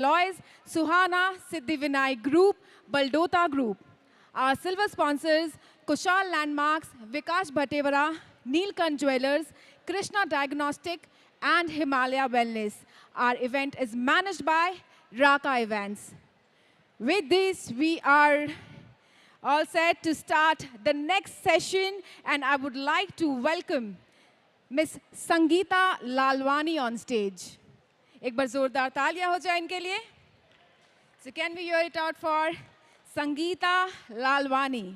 Lois, Suhana, Siddhivinay Group, Baldota Group. Our silver sponsors, Kushal Landmarks, Vikash Bhatevara, Neelkant Jewelers, Krishna Diagnostic, and Himalaya Wellness. Our event is managed by Raka Events. With this, we are all set to start the next session, and I would like to welcome Miss Sangeeta Lalwani on stage. एक बार जोरदार तालियां हो जाए इनके लिए. So can we hear it out for Sangeeta Lalwani?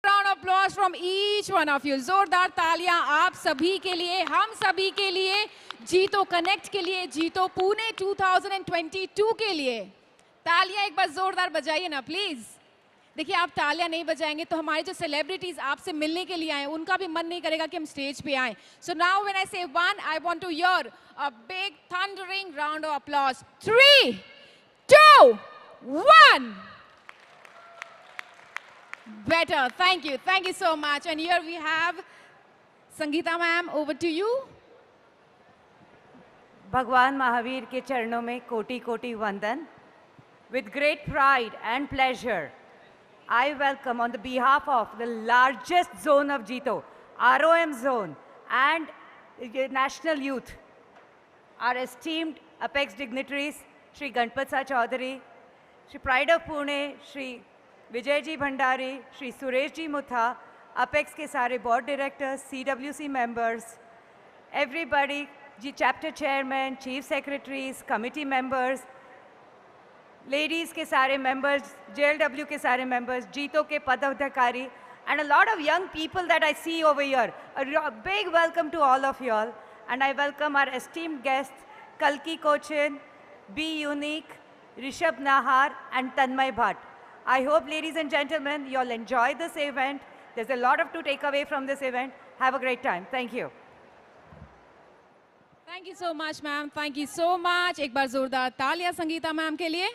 Round of applause from each one of you. जोरदार तालियां आप सभी के लिए, हम सभी के लिए, जीतो कनेक्ट के लिए, जीतो पुणे 2022 के लिए. तालियां एक बार जोरदार बजाइए ना प्लीज. देखिए आप तालियां नहीं बजाएंगे तो हमारे जो सेलिब्रिटीज आपसे मिलने के लिए आए उनका भी मन नहीं करेगा कि हम स्टेज पे आए. So now when I say one, I want to hear a big thundering round of applause. 3, 2, 1. Better. Thank you. Thank you so much. And here we have Sangeeta ma'am. Over to you. भगवान महावीर के चरणों में कोटि कोटि वंदन. With great pride and pleasure, I welcome on the behalf of the largest zone of Jito, ROM zone, and National Youth, our esteemed apex dignitaries, Shri Ganpatsa Chaudhary, Shri Pride of Pune, Shri Vijay Ji Bhandari, Shri Suresh Ji Mutha, apex के सारे board directors, CWC members, everybody, chapter chairman, chief secretaries, committee members, ladies के सारे members, JLW के सारे members, जीतो के पदाधिकारी, and a lot of young people that I see over here. A big welcome to all of you all. And I welcome our esteemed guests, Kalki Cochin, Be Unique, Rishabh Nahar, and Tanmay Bhatt. I hope, ladies and gentlemen, you all enjoy this event. There's a lot to take away from this event. Have a great time. Thank you. Thank you so much, ma'am. Thank you so much. एक बार जोरदार तालियां Sangeeta ma'am के लिए.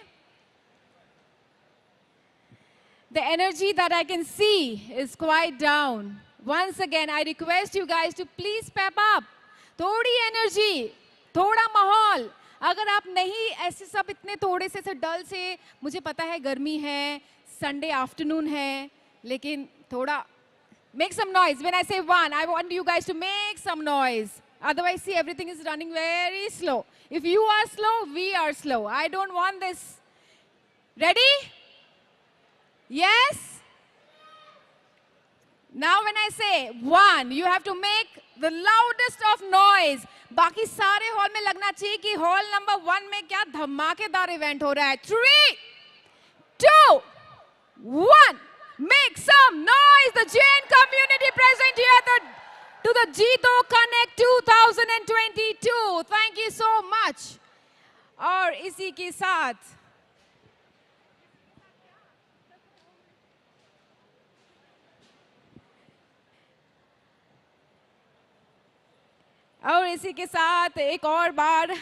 The energy that I can see is quite down. Once again, I request you guys to please pep up. थोड़ी energy, थोड़ा माहौल. अगर आप नहीं ऐसे सब इतने थोड़े से डल से, मुझे पता है गर्मी है, Sunday afternoon है, लेकिन थोड़ा make some noise. When I say one, I want you guys to make some noise. Otherwise, see, everything is running very slow. If you are slow, we are slow. I don't want this. Ready? Yes? Now when I say one, you have to make the loudest of noise. बाकी सारे hall में लगना चाहिए कि hall number 1 में क्या धमाकेदार event हो रहा है. 3, 2, 1. Make some noise. The Jain community present here to the Jito Connect 2022. Thank you so much. और इसी के साथ एक और बार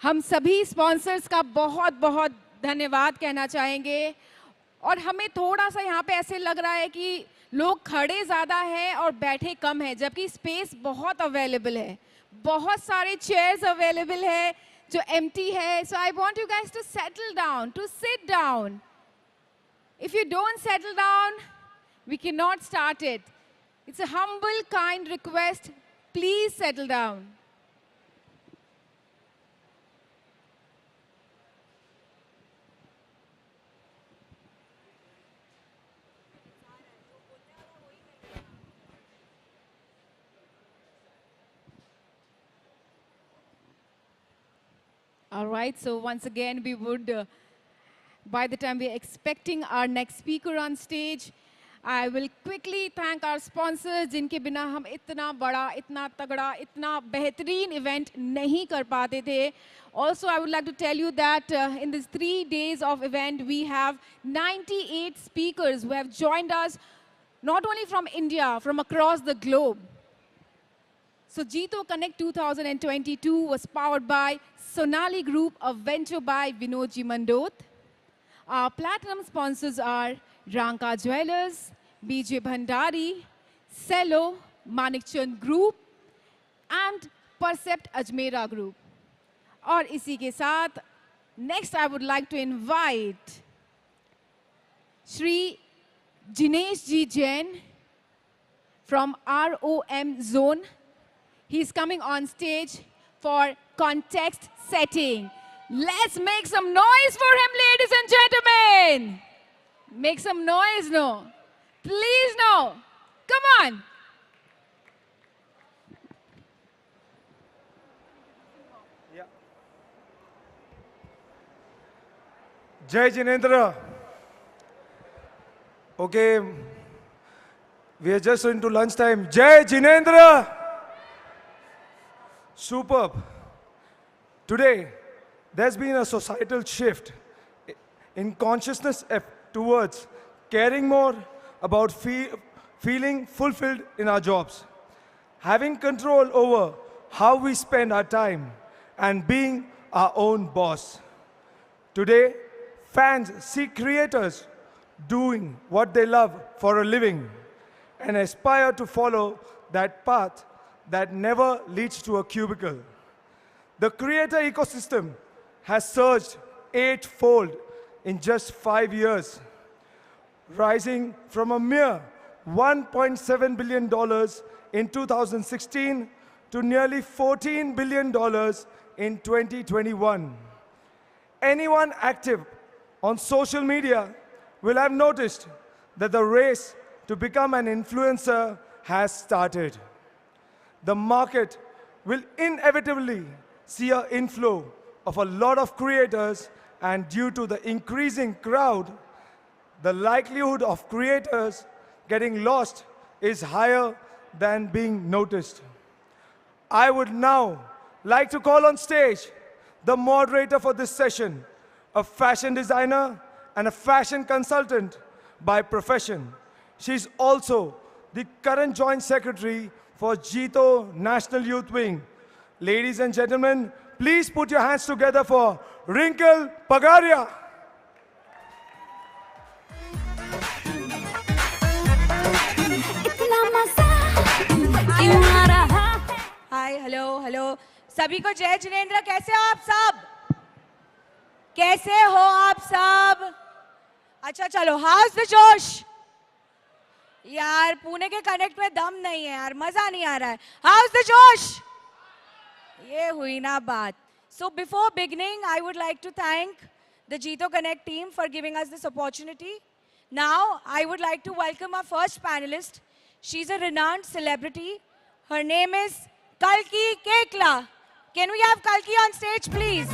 हम सभी स्पॉन्सर्स का बहुत बहुत धन्यवाद कहना चाहेंगे. और हमें थोड़ा सा यहाँ पे ऐसे लग रहा है कि लोग खड़े ज़्यादा हैं और बैठे कम हैं, जबकि स्पेस बहुत अवेलेबल है, बहुत सारे चेयर्स अवेलेबल है जो एम्प्टी है. So I want you guys to settle down, to sit down. If you don't settle down, we can not start it. It's a humble kind request. Please settle down. All right, so once again, we would, by the time we're expecting our next speaker on stage, I will quickly thank our sponsors, जिनके बिना हम इतना बड़ा, इतना तगड़ा, इतना बेहतरीन event नहीं कर पाते थे. Also, I would like to tell you that in these 3 days of event, we have 98 speakers who have joined us, not only from India, from across the globe. So, Jito Connect 2022 was powered by Sonali Group, a venture by Vinod Ji Mandot. Our platinum sponsors are Ranka Jewelers, BJ Bhandari, Cello, Manikchand Group, Percept Ajmera group. और इसी के साथ next I would like to invite Shri Jinesh ji Jain from ROM zone. He's coming on stage for context setting. Let's make some noise for him, ladies and gentlemen. Make some noise, no? Please, no. Come on. Yeah. Jai Jinendra. Okay. We are just into lunchtime. Jai Jinendra! Superb. Today, there's been a societal shift in consciousness towards caring more about feeling fulfilled in our jobs, having control over how we spend our time, and being our own boss. Today, fans see creators doing what they love for a living and aspire to follow that path that never leads to a cubicle. The creator ecosystem has surged eightfold in just 5 years, rising from a mere $1.7 billion in 2016 to nearly $14 billion in 2021. Anyone active on social media will have noticed that the race to become an influencer has started. The market will inevitably see an inflow of a lot of creators, and due to the increasing crowd, the likelihood of creators getting lost is higher than being noticed. I would now like to call on stage the moderator for this session, a fashion designer and a fashion consultant by profession. She's also the current Joint Secretary for Jito National Youth Wing. Ladies and gentlemen, please put your hands together for Wrinkle Pagaria. Hi hello hello सभी को जय जिनेंद्र। कैसे हो आप सब? कैसे हो आप सब? अच्छा चलो, हाउस द जोश यार। पुणे के कनेक्ट में दम नहीं है यार, मजा नहीं आ रहा है। हाउस द जोश, ये हुई ना बात। So before beginning, I would like to thank the Jito Connect team for giving us this opportunity. Now, I would like to welcome our first panelist. She's a renowned celebrity. Her name is Kalki Kekla. Can we have Kalki on stage, please?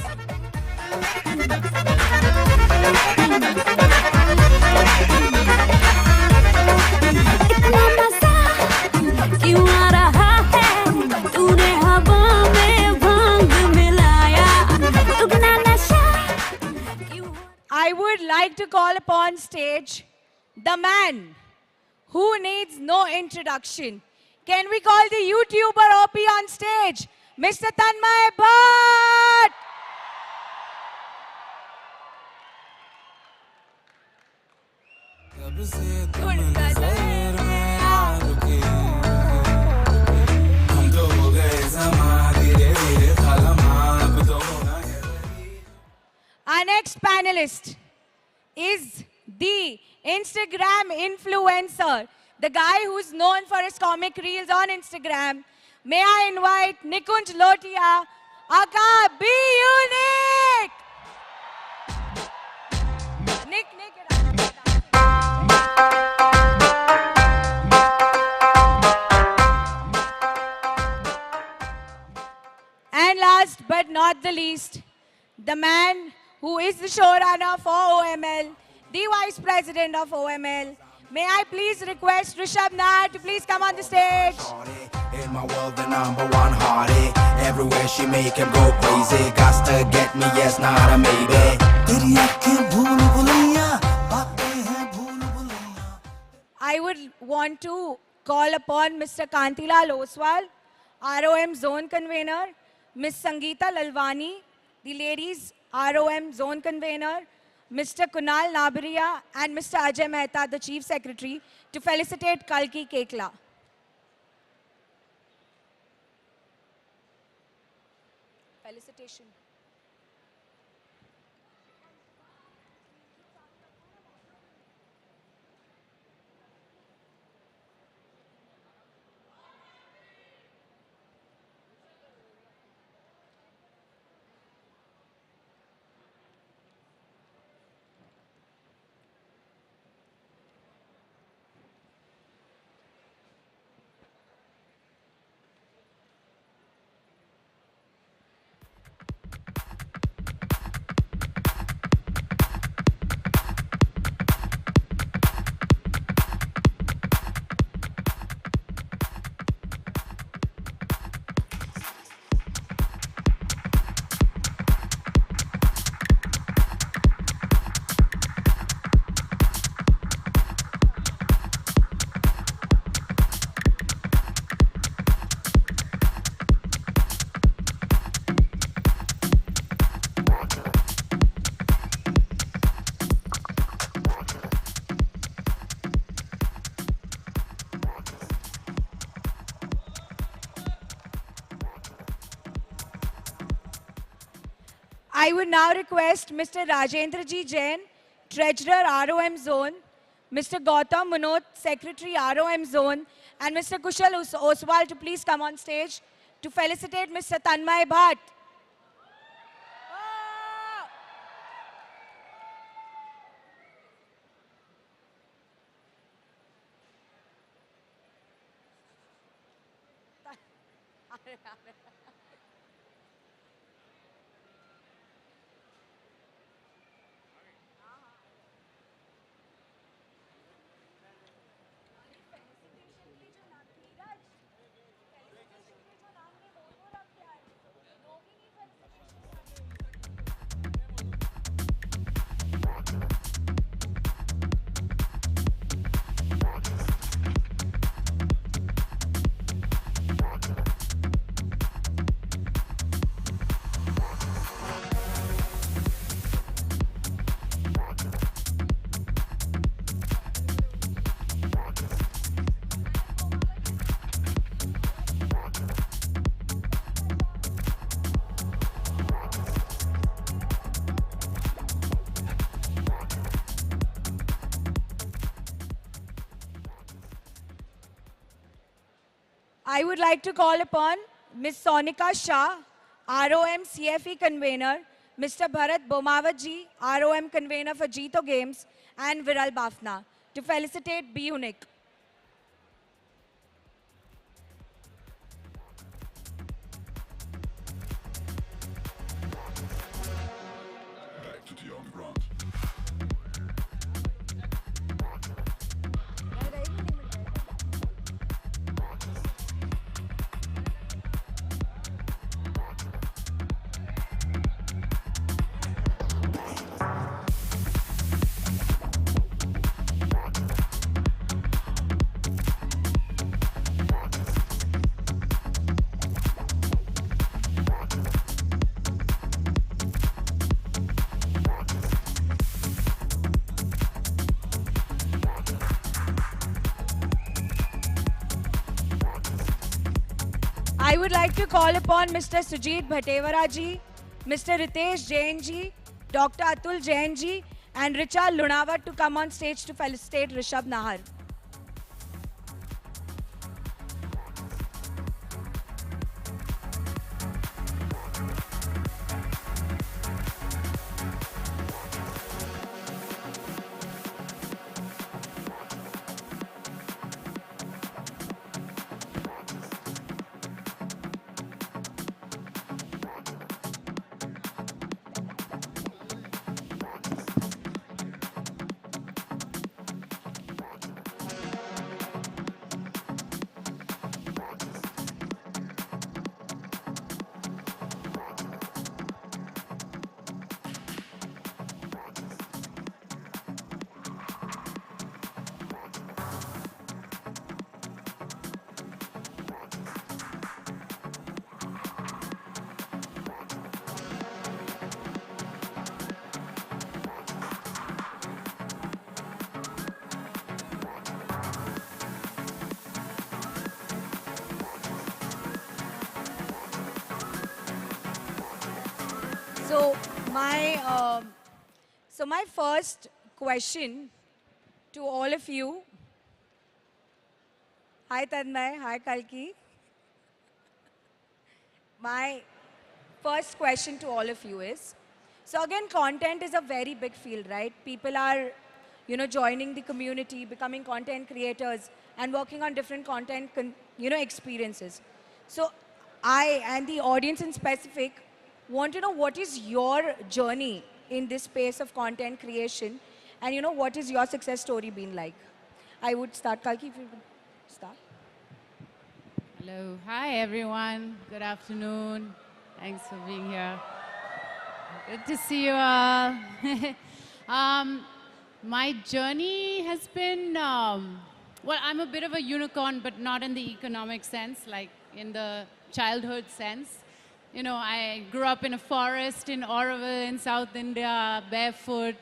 I would like to call upon stage the man who needs no introduction. Can we call the YouTuber OP on stage, Mr. Tanmay Bhatt? Our next panelist is the Instagram influencer, the guy who's known for his comic reels on Instagram. May I invite Nikunj Lotia, aka Be Unique! Nick. And last but not the least, the man who is the showrunner for OML, the vice president of OML. May I please request Rishabh Nair to please come on the stage. In my world, the number one hottie. Everywhere she make him go crazy. Got to get me, yes, not a maybe. I would want to call upon Mr. Kantilal Oswal, ROM zone convener, Ms. Sangeeta Lalwani, the ladies ROM zone convener, Mr. Kunal Nabaria, and Mr. Ajay Mehta, the chief secretary, to felicitate Kalki Kekla. Felicitation. I would now request Mr. Rajendra Ji Jain, Treasurer ROM Zone, Mr. Gautam Munot, Secretary ROM Zone, and Mr. Kushal Oswal to please come on stage to felicitate Mr. Tanmay Bhatt. I would like to call upon Ms. Sonika Shah, ROM CFE Convener, Mr. Bharat Bomawatji, ROM Convener for Jito Games, and Viral Bafna to felicitate B-Unic. I would like to call upon Mr. Sujit Bhatevara ji, Mr. Ritesh Jain ji, Dr. Atul Jain ji, and Richa Lunawat to come on stage to felicitate Rishabh Nahar. So my so my first question to all of you. Hi Tanmay, hi Kalki. My first question to all of you is, so again, content is a very big field, right? People are, joining the community, becoming content creators, and working on different content, experiences. So I and the audience in specific want to know what is your journey in this space of content creation, and what is your success story been like? I would start, Kalki, if you could start. Hello. Hi, everyone. Good afternoon. Thanks for being here. Good to see you all. My journey has been, well, I'm a bit of a unicorn, but not in the economic sense, like in the childhood sense. I grew up in a forest in Auroville in South India, barefoot.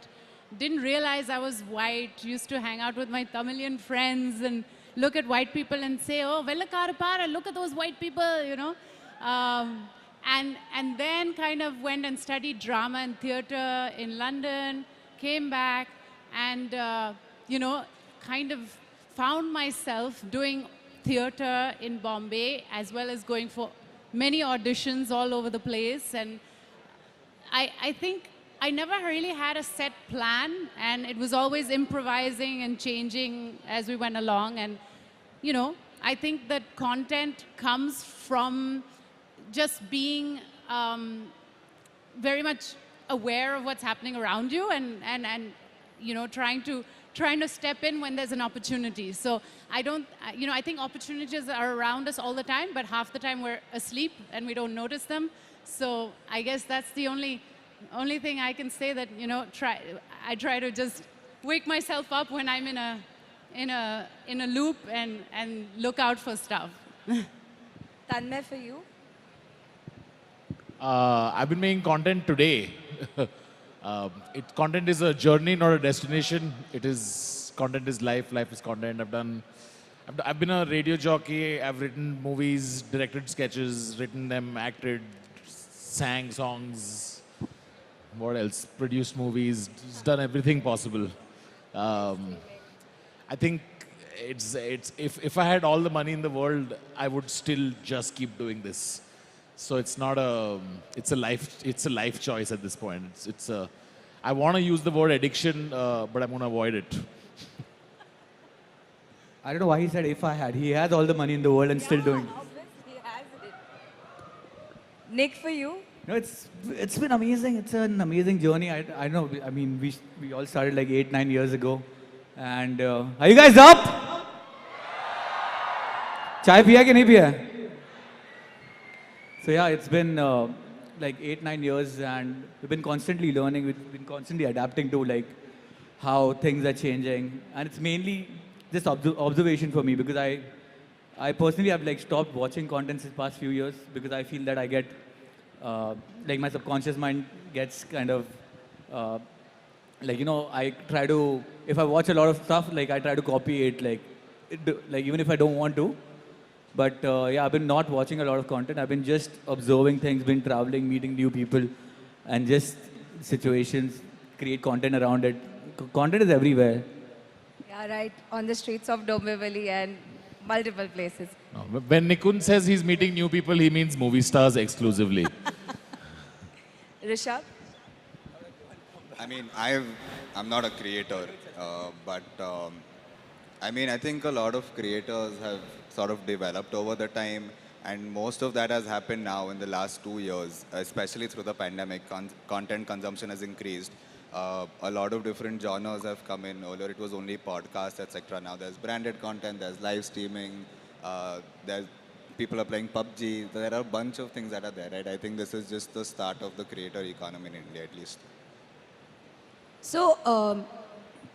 Didn't realize I was white. Used to hang out with my Tamilian friends and look at white people and say, oh, Vellakarapara, look at those white people, And then kind of went and studied drama and theater in London, came back and, kind of found myself doing theater in Bombay as well as going for many auditions all over the place. And I think I never really had a set plan, and it was always improvising and changing as we went along. And, I think that content comes from just being very much aware of what's happening around you and trying to step in when there's an opportunity. So I think opportunities are around us all the time, but half the time we're asleep and we don't notice them. So I guess that's the only thing I can say, that I try to just wake myself up when I'm in a loop and look out for stuff. Tanmay, for you? I've been making content today. Content is a journey, not a destination. Content is life. Life is content. I've been a radio jockey. I've written movies, directed sketches, written them, acted, sang songs. What else? Produced movies. Just done everything possible. I think if I had all the money in the world, I would still just keep doing this. So it's a life choice at this point. I want to use the word addiction, but I'm going to avoid it. I don't know why he said if I had. He has all the money in the world and still doing this. Obviously has it. Nick, for you? No, it's been amazing. It's an amazing journey. I know. I mean, we all started like 8-9 years ago, and are you guys up? Chai piya ki nahi piya? So yeah, it's been like 8-9 years, and we've been constantly learning. We've been constantly adapting to like how things are changing, and it's mainly just observation for me, because I personally have like stopped watching content since past few years, because I feel that I get like my subconscious mind gets kind of I try to, if I watch a lot of stuff, like I try to copy it, like even if I don't want to. But yeah, I've been not watching a lot of content. I've been just observing things, been traveling, meeting new people, and just situations, create content around it. Content is everywhere. Yeah, right. On the streets of Dombivli and multiple places. When Nikun says he's meeting new people, he means movie stars exclusively. Rishabh? I mean, I'm not a creator, but I mean, I think a lot of creators have sort of developed over the time, and most of that has happened now in the last 2 years, especially through the pandemic. Content consumption has increased. A lot of different genres have come in. Earlier it was only podcasts, etc. Now there's branded content, there's live streaming, there's people are playing PUBG. There are a bunch of things that are there, right? I think this is just the start of the creator economy in India, at least. So,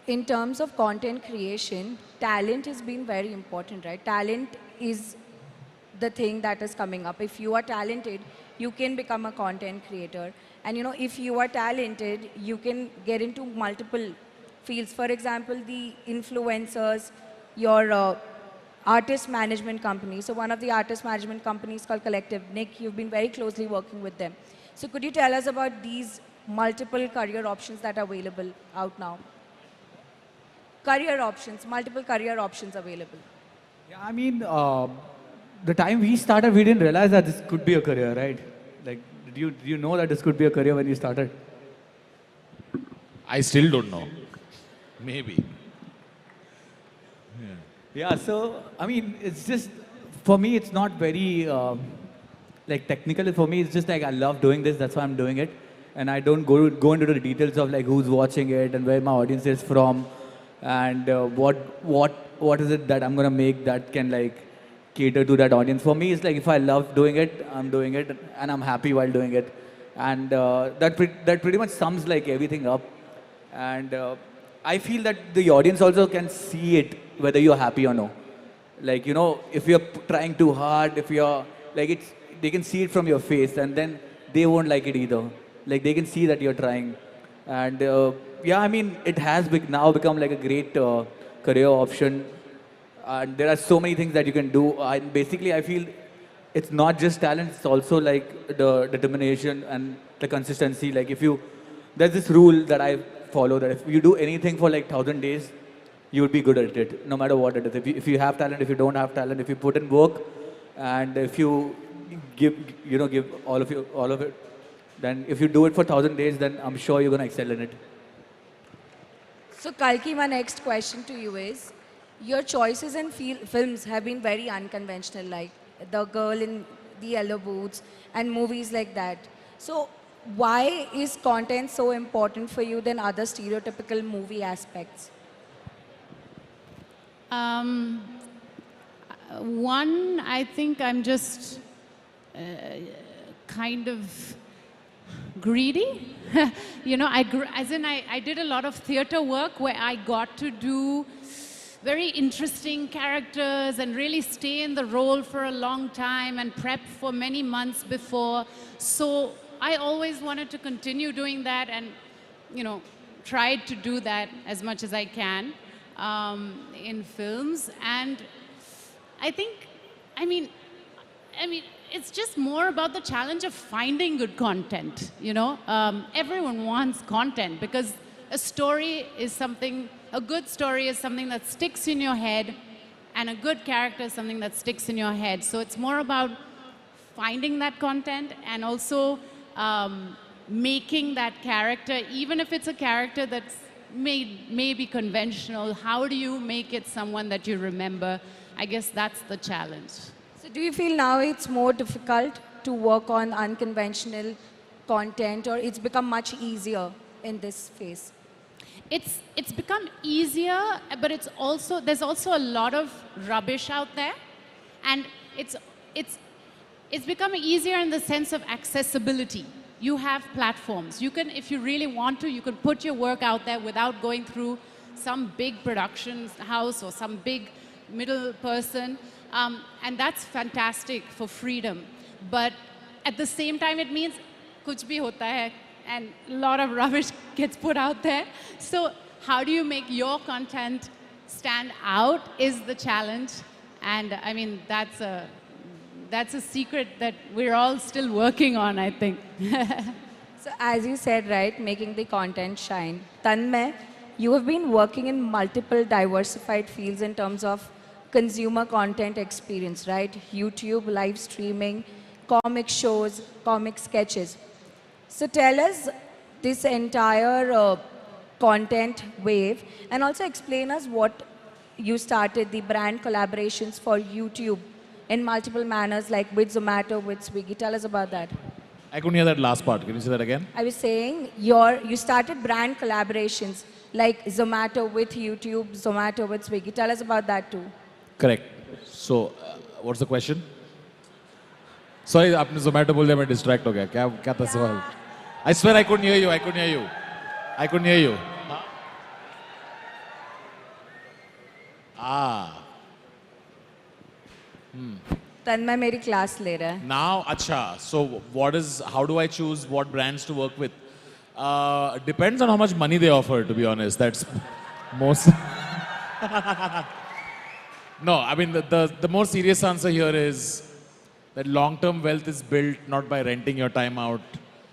in terms of content creation, talent has been very important, right? Talent is the thing that is coming up. If you are talented, you can become a content creator. And if you are talented, you can get into multiple fields. For example, the influencers, your artist management company. So one of the artist management companies called Collective. Nick, you've been very closely working with them. So could you tell us about these multiple career options that are available out now? Career options, multiple career options available. Yeah, I mean, the time we started, we didn't realize that this could be a career, right? Like, did you know that this could be a career when you started? I still don't know. Maybe. Yeah, so, I mean, it's just, for me, it's not very, like, technical. For me, it's just like, I love doing this, that's why I'm doing it. And I don't go into the details of, like, who's watching it and where my audience is from and what is it that I'm going to make that can, like, cater to that audience. For me, it's like, if I love doing it, I'm doing it, and I'm happy while doing it. And that pretty much sums, like, everything up. And I feel that the audience also can see it, whether you're happy or no. Like, you know, if you're trying too hard, if you're, like, they can see it from your face, and then they won't like it either. Like, they can see that you're trying. And yeah, I mean, it has now become like a great career option. And there are so many things that you can do. And basically, I feel it's not just talent, it's also like the determination and the consistency. Like, there's this rule that I follow, that if you do anything for like 1,000 days, you would be good at it, no matter what it is. If you have talent, if you don't have talent, if you put in work, and if you give all of it, then if you do it for 1,000 days, then I'm sure you're going to excel in it. So Kalki, my next question to you is, your choices in films have been very unconventional, like The Girl in the Yellow Boots and movies like that. So why is content so important for you than other stereotypical movie aspects? One, I think I'm just kind of greedy. You know, I did a lot of theater work where I got to do very interesting characters and really stay in the role for a long time and prep for many months before. So I always wanted to continue doing that and, you know, tried to do that as much as I can in films. And I think, I mean, it's just more about the challenge of finding good content, you know. Everyone wants content because a story is something, a good story is something that sticks in your head, and a good character is something that sticks in your head. So it's more about finding that content and also making that character, even if it's a character that's maybe conventional, how do you make it someone that you remember? I guess that's the challenge. So do you feel now it's more difficult to work on unconventional content, or it's become much easier in this phase? It's become easier, but there's also a lot of rubbish out there, and it's become easier in the sense of accessibility. You have platforms. You can, if you really want to, you can put your work out there without going through some big production house or some big middle person, and that's fantastic for freedom. But at the same time, it means kuch bhi hota hai, and a lot of rubbish gets put out there. So how do you make your content stand out is the challenge. And I mean, that's a secret that we're all still working on, I think. So as you said, right, making the content shine. Tanmay, you have been working in multiple diversified fields in terms of consumer content experience, right? YouTube, live streaming, comic shows, comic sketches. So tell us this entire content wave, and also explain us what you started, the brand collaborations for YouTube in multiple manners, like with Zomato, with Swiggy. Tell us about that. I couldn't hear that last part. Can you say that again? I was saying you started brand collaborations like Zomato with YouTube, Zomato with Swiggy. Tell us about that too. Correct. So, what's the question? Sorry, आपने Zomato बोल दिया मैं distract हो गया. क्या था सवाल? I swear I couldn't hear you. I couldn't hear you. I couldn't hear you. Ah. Tanmay मेरी class ले रहा है. Now, acha. So, how do I choose what brands to work with? Depends on how much money they offer, to be honest. That's most. No, I mean, the more serious answer here is that long-term wealth is built not by renting your time out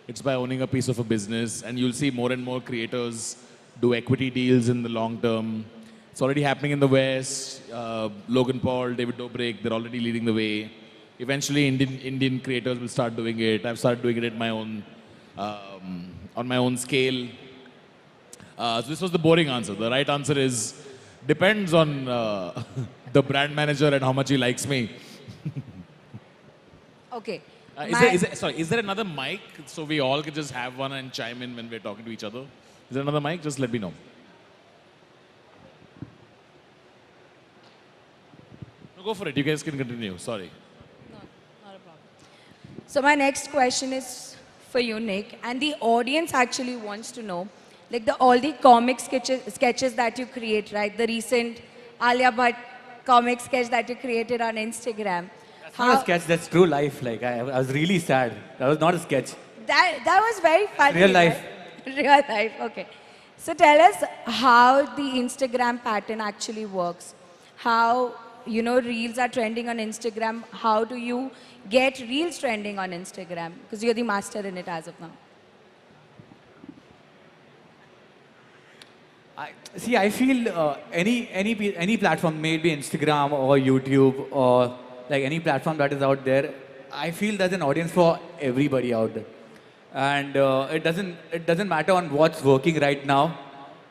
It's by owning a piece of a business. And you'll see more and more creators do equity deals in the long term. It's already happening in the West. Logan Paul, David Dobrik, they're already leading the way. Eventually, Indian creators will start doing it. I've started doing it at my own, on my own scale. So this was the boring answer. The right answer is depends on the brand manager and how much he likes me. Okay. Is there another mic so we all can just have one and chime in when we're talking to each other? Is there another mic? Just let me know. No, go for it. You guys can continue. Sorry. So my next question is for you, Nick, and the audience actually wants to know, like all the comic sketches that you create, right? The recent Alia Bhatt comic sketch that you created on Instagram. That's not a sketch, that's true life. Like, I was really sad. That was not a sketch. That was very funny. Real life. Right? Real life, okay. So tell us how the Instagram pattern actually works. How, reels are trending on Instagram. How do you get reels trending on Instagram? Because you're the master in it as of now. I feel any platform, maybe Instagram or YouTube or like any platform that is out there, I feel there's an audience for everybody out there. And it doesn't matter on what's working right now.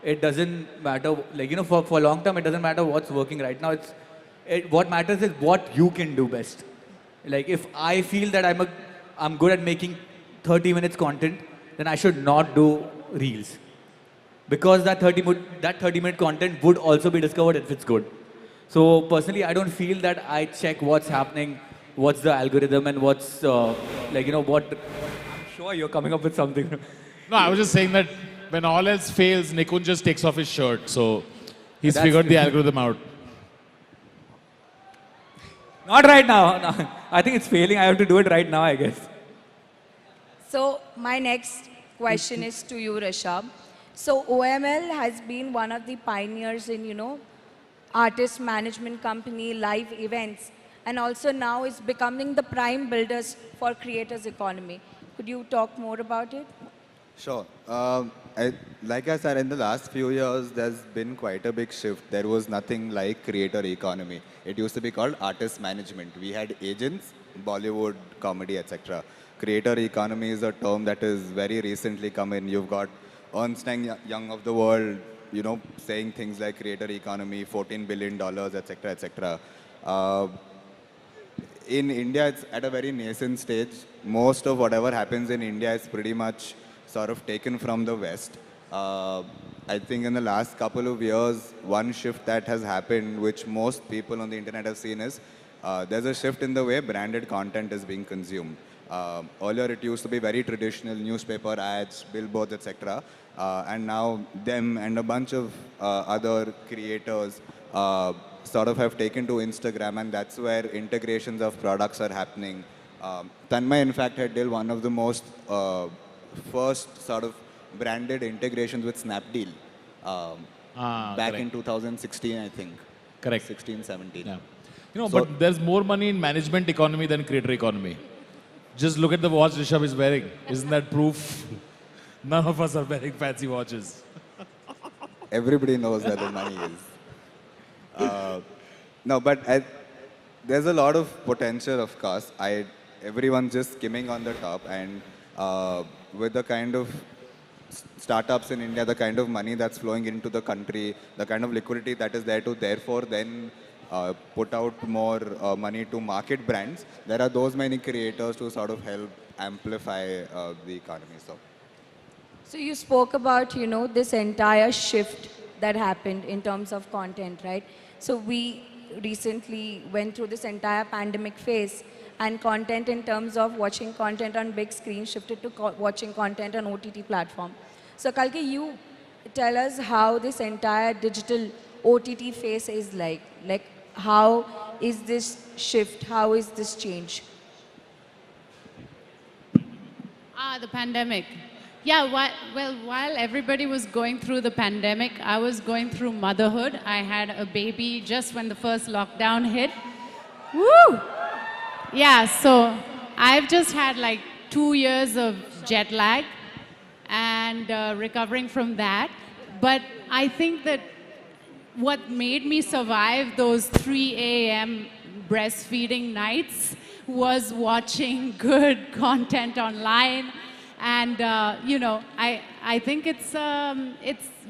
It doesn't matter, for long term, it doesn't matter what's working right now. What matters is what you can do best. Like if I feel that I'm good at making 30 minutes content, then I should not do reels. Because that 30-minute content would also be discovered if it's good. So personally, I don't feel that I check what's happening, what's the algorithm, and what's what. I'm sure you're coming up with something. No, I was just saying that when all else fails, Nikun just takes off his shirt. So he's figured the algorithm out. Not right now. No. I think it's failing. I have to do it right now, I guess. So my next question is to you, Rishabh. So OML has been one of the pioneers in, artist management company, live events, and also now is becoming the prime builders for creators economy. Could you talk more about it? Sure. Like I said, in the last few years, there's been quite a big shift. There was nothing like creator economy. It used to be called artist management. We had agents, Bollywood, comedy, etc. Creator economy is a term that is very recently come in. You've got Ernst & Young of the world, saying things like creator economy, $14 billion, etc., etc. In India, it's at a very nascent stage. Most of whatever happens in India is pretty much sort of taken from the West. I think in the last couple of years, one shift that has happened, which most people on the internet have seen, is there's a shift in the way branded content is being consumed. Earlier, it used to be very traditional newspaper ads, billboards, etc. And now them and a bunch of other creators sort of have taken to Instagram, and that's where integrations of products are happening. Tanmay, in fact, had did one of the most first sort of branded integrations with Snapdeal back in 2016, I think. Correct. 16, 17. Yeah. But there's more money in management economy than creator economy. Just look at the watch Rishabh is wearing. Isn't that proof? None of us are wearing fancy watches. Everybody knows where the money is. No, but there's a lot of potential, of course. Everyone's just skimming on the top, and with the kind of startups in India, the kind of money that's flowing into the country, the kind of liquidity that is there to therefore then put out more money to market brands, there are those many creators to sort of help amplify the economy. So you spoke about, this entire shift that happened in terms of content, right? So we recently went through this entire pandemic phase, and content in terms of watching content on big screen shifted to watching content on OTT platform. So Kalki, you tell us how this entire digital OTT phase is like. Like, how is this shift? How is this change? The pandemic. Yeah, while everybody was going through the pandemic, I was going through motherhood. I had a baby just when the first lockdown hit. Woo! Yeah, so I've just had like 2 years of jet lag and recovering from that. But I think that what made me survive those 3 a.m. breastfeeding nights was watching good content online. And, I think it's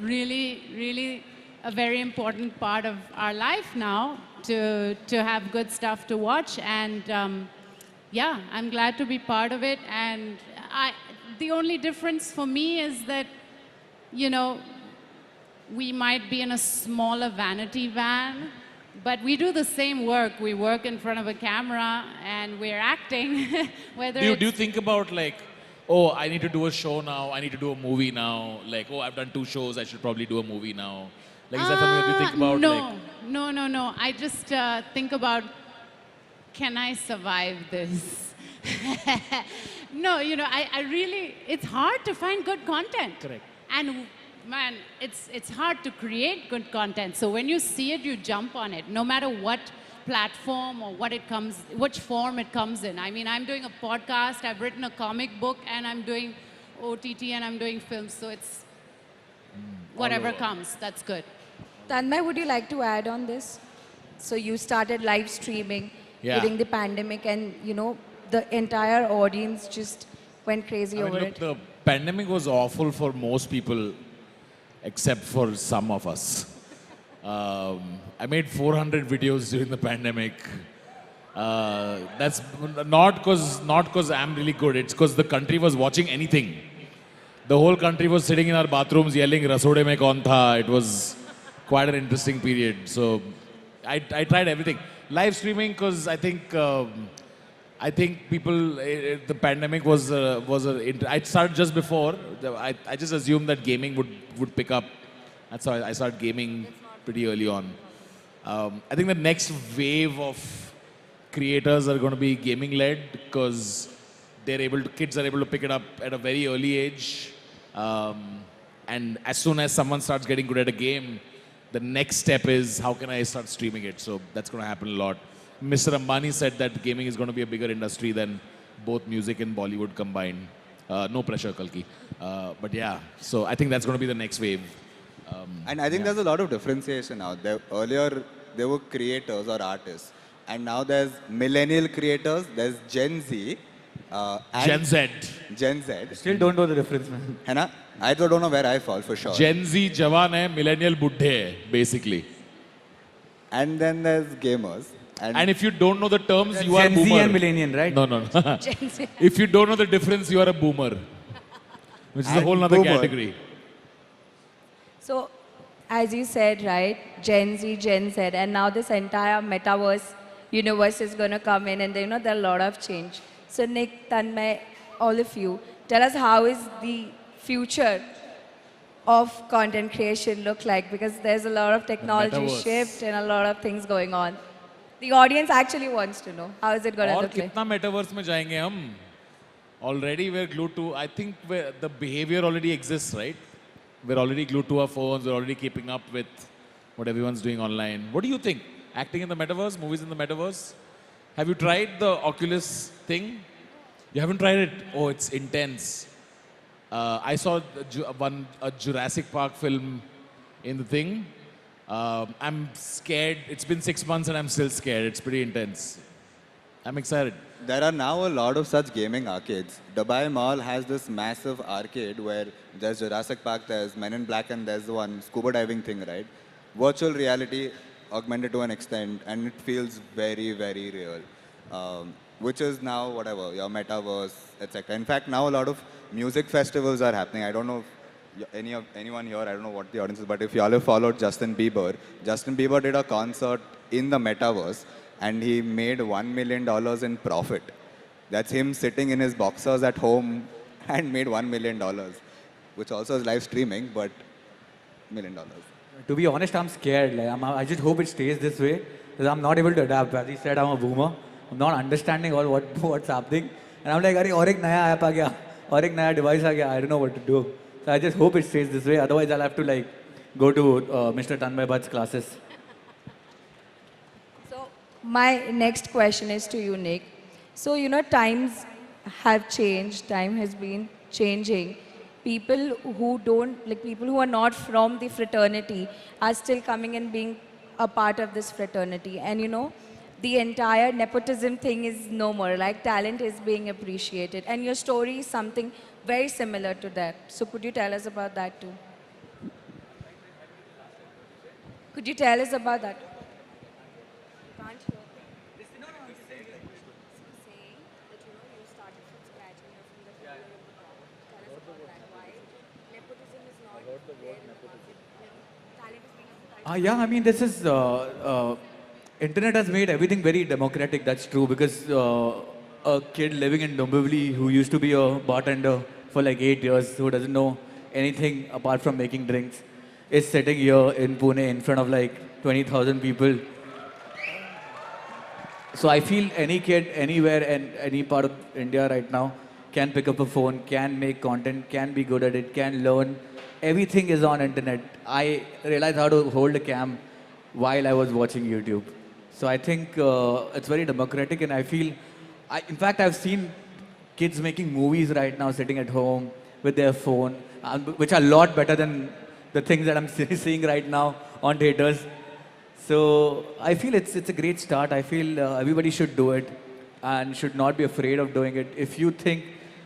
really, really a very important part of our life now to have good stuff to watch. And, yeah, I'm glad to be part of it. And the only difference for me is that, we might be in a smaller vanity van, but we do the same work. We work in front of a camera and we're acting. Whether Do you think about like, oh, I need to do a show now, I need to do a movie now, like, oh, I've done 2 shows, I should probably do a movie now. Like, is that something that you think about? No. I just think about, can I survive this? No, I really, it's hard to find good content. Correct. And man, it's hard to create good content. So when you see it, you jump on it, no matter what platform or which form it comes in. I mean, I'm doing a podcast, I've written a comic book, and I'm doing OTT, and I'm doing films. So it's whatever comes, that's good. Tanmay, would you like to add on this? So you started live streaming Yeah. during the pandemic, and the entire audience just went crazy I mean, over look, it. the pandemic was awful for most people, except for some of us. I made 400 videos during the pandemic. That's not because I'm really good. It's because the country was watching anything. The whole country was sitting in our bathrooms yelling "Rasode mein kaun tha." It was quite an interesting period. So I tried everything. Live streaming, because I think people, the pandemic I started just before. I just assumed that gaming would pick up. That's how I started gaming pretty early on. I think the next wave of creators are going to be gaming led, because kids are able to pick it up at a very early age. And as soon as someone starts getting good at a game, the next step is, how can I start streaming it? So that's going to happen a lot. Mr. Ambani said that gaming is going to be a bigger industry than both music and Bollywood combined. No pressure, Kalki. But yeah, so I think that's going to be the next wave. And I think there's a lot of differentiation now. Earlier, there were creators or artists. And now there's millennial creators, there's Gen Z. And Gen Z. Gen Z. Still don't know the difference, man. है ना? I don't know where I fall for sure. Gen Z jawan hai, millennial buddhe hai, basically. And then there's gamers. And if you don't know the terms, you are a Gen boomer. Z and millennial, right? No. Gen Z. If you don't know the difference, you are a boomer. Which is a And whole other boomer. category. So, as you said, right, Gen Z, Gen Z, and now this entire metaverse universe is going to come in, and there are a lot of change. So, Nick, Tanmay, all of you, tell us, how is the future of content creation look like? Because there's a lot of technology metaverse. shift and a lot of things going on. The audience actually wants to know, how is it going to और look like? कितना metaverse में जाएंगे हम? Already we're glued to, I think the behavior already exists, right? We're already glued to our phones, we're already keeping up with what everyone's doing online. What do you think? Acting in the metaverse, movies in the metaverse? Have you tried the Oculus thing? You haven't tried it? Oh, it's intense. I saw a Jurassic Park film in the thing. I'm scared. It's been 6 months and I'm still scared. It's pretty intense. I'm excited. There are now a lot of such gaming arcades. Dubai Mall has this massive arcade where there's Jurassic Park, there's Men in Black, and there's the one scuba diving thing, right? Virtual reality augmented to an extent, and it feels very, very real. Which is now, whatever, your metaverse, etc. In fact, now a lot of music festivals are happening. I don't know if anyone here, I don't know what the audience is, but if you all have followed Justin Bieber did a concert in the metaverse, and he made $1 million in profit. That's him sitting in his boxers at home and made $1 million, which also is live streaming, but $1 million. To be honest, I'm scared. Like, I just hope it stays this way, because I'm not able to adapt. As he said, I'm a boomer. I'm not understanding all what's happening. And I'm like, "Arey, aur ek naya app aa gaya, aur ek naya device aa gaya. I don't know what to do." So I just hope it stays this way. Otherwise, I'll have to go to Mr. Tanmay Bhatt's classes. So, my next question is to you, Nick. So, times have changed, time has been changing, people who don't, like people who are not from the fraternity are still coming and being a part of this fraternity. And you know, the entire nepotism thing is no more, like talent is being appreciated. And your story is something very similar to that. So could you tell us about that too? Could you tell us about that? Can't hear. No, no, I'm saying that, you know, you started from scratch and you're from the whole of the top. Tell us about that. Why nepotism is not there in the market? Talent is being advertised. Yeah, I mean, this is internet has made everything very democratic. That's true because a kid living in Dombivli who used to be a bartender for like 8 years, who doesn't know anything apart from making drinks, is sitting here in Pune in front of like 20,000 people. So I feel any kid anywhere and any part of India right now can pick up a phone, can make content, can be good at it, can learn. Everything is on internet. I realized how to hold a cam while I was watching YouTube. So I think it's very democratic, and I feel, in fact, I've seen kids making movies right now sitting at home with their phone, which are a lot better than the things that I'm seeing right now on theaters. So I feel it's a great start. I feel everybody should do it and should not be afraid of doing it. If you think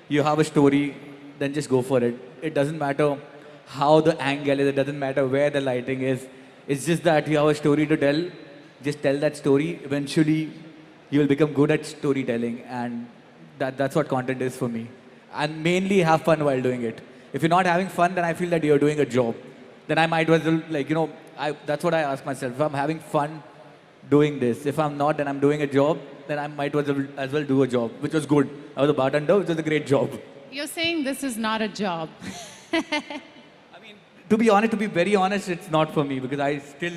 you have a story, then just go for it. It doesn't matter how the angle is. It doesn't matter where the lighting is. It's just that you have a story to tell. Just tell that story. Eventually, you will become good at storytelling, and that's what content is for me. And mainly have fun while doing it. If you're not having fun, then I feel that you're doing a job. Then I might as well, like, you know, that's what I ask myself. If I'm having fun doing this, if I'm not, then I'm doing a job, then I might as well do a job, which was good. I was a bartender, which was a great job. You're saying this is not a job. To be honest, to be very honest, it's not for me because I still,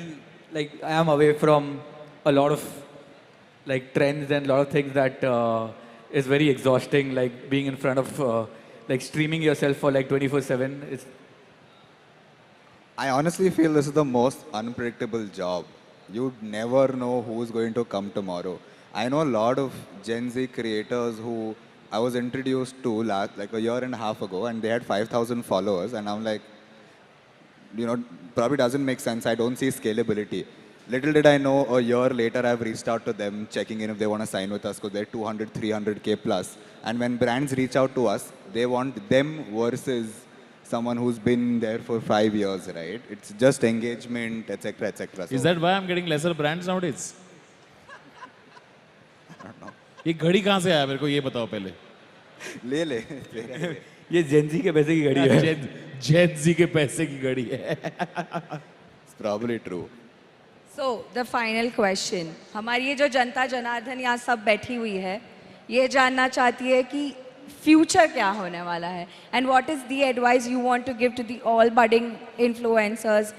like, I am away from a lot of, like, trends and a lot of things that is very exhausting, like being in front of, like, streaming yourself for like 24/7. It's, I honestly feel this is the most unpredictable job. You never know who's going to come tomorrow. I know a lot of Gen Z creators who I was introduced to like a year and a half ago, and they had 5,000 followers, and I'm like, you know, probably doesn't make sense. I don't see scalability. Little did I know, a year later, I've reached out to them, checking in if they want to sign with us because they're 200, 300K plus. And when brands reach out to us, they want them versus someone who's been there for 5 years, right? It's just engagement, etc., etc. Is that why I'm getting lesser brands nowadays? I don't know. ये घड़ी कहाँ से आया मेरे को ये बताओ पहले. ले ले. ये Gen Z के पैसे की घड़ी है. Gen Z के पैसे की घड़ी है. It's probably true. So the final question, हमारी ये जो जनता जनार्दन यहाँ सब बैठी हुई है, ये जानना चाहती है कि future क्या होने वाला है, and what is the advice you want to give to the all budding influencers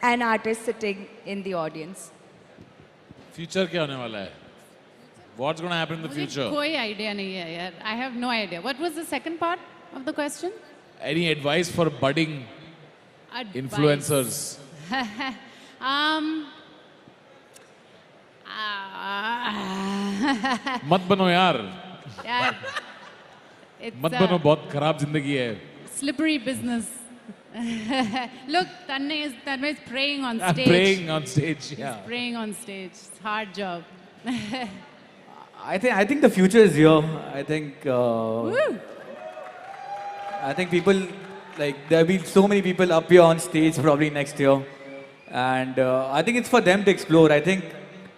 and artists sitting in the audience? Future क्या होने वाला है? What's going to happen in the मुझे future? कोई idea नहीं है यार. I have no idea. What was the second part of the question? Any advice for budding Advice. influencers? मत बनो यार. यार, it's मत बनो, बहुत खराब जिंदगी है. slippery business. Look, Tanmay is praying on I'm stage. praying on stage. Yeah. He's praying on stage. It's a hard job. I think the future is here. I think people, like, there'll be so many people up here on stage probably next year, and I think it's for them to explore. I think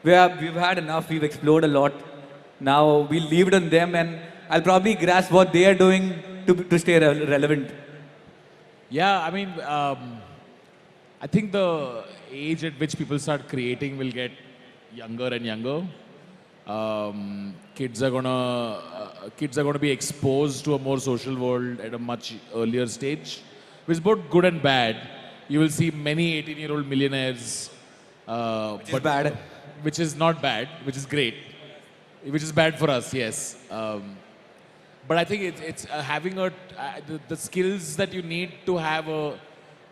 we've had enough. We've explored a lot. Now we'll leave it on them, and I'll probably grasp what they are doing to stay relevant. Yeah, I mean, I think the age at which people start creating will get younger and younger. Kids are gonna be exposed to a more social world at a much earlier stage, which is both good and bad. You will see many 18-year-old millionaires, Which is bad. which is not bad, which is great, which is bad for us, yes. But I think it's having the skills that you need to have a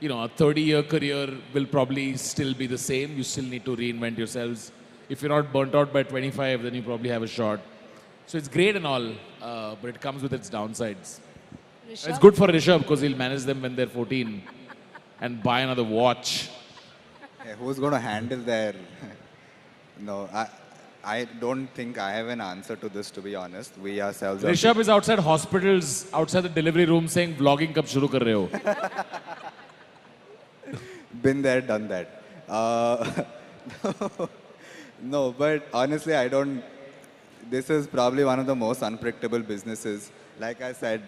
30-year career will probably still be the same. You still need to reinvent yourselves. If you're not burnt out by 25, then you probably have a shot. So it's great and all, but it comes with its downsides. It's good for Rishabh because he'll manage them when they're 14 and buy another watch. Hey, who's going to handle their... No, I don't think I have an answer to this, to be honest. We ourselves are... Rishabh is outside hospitals, outside the delivery room saying, vlogging kab shuru kar rahe ho? Been there, done that. No, but honestly, I don't... This is probably one of the most unpredictable businesses. Like I said,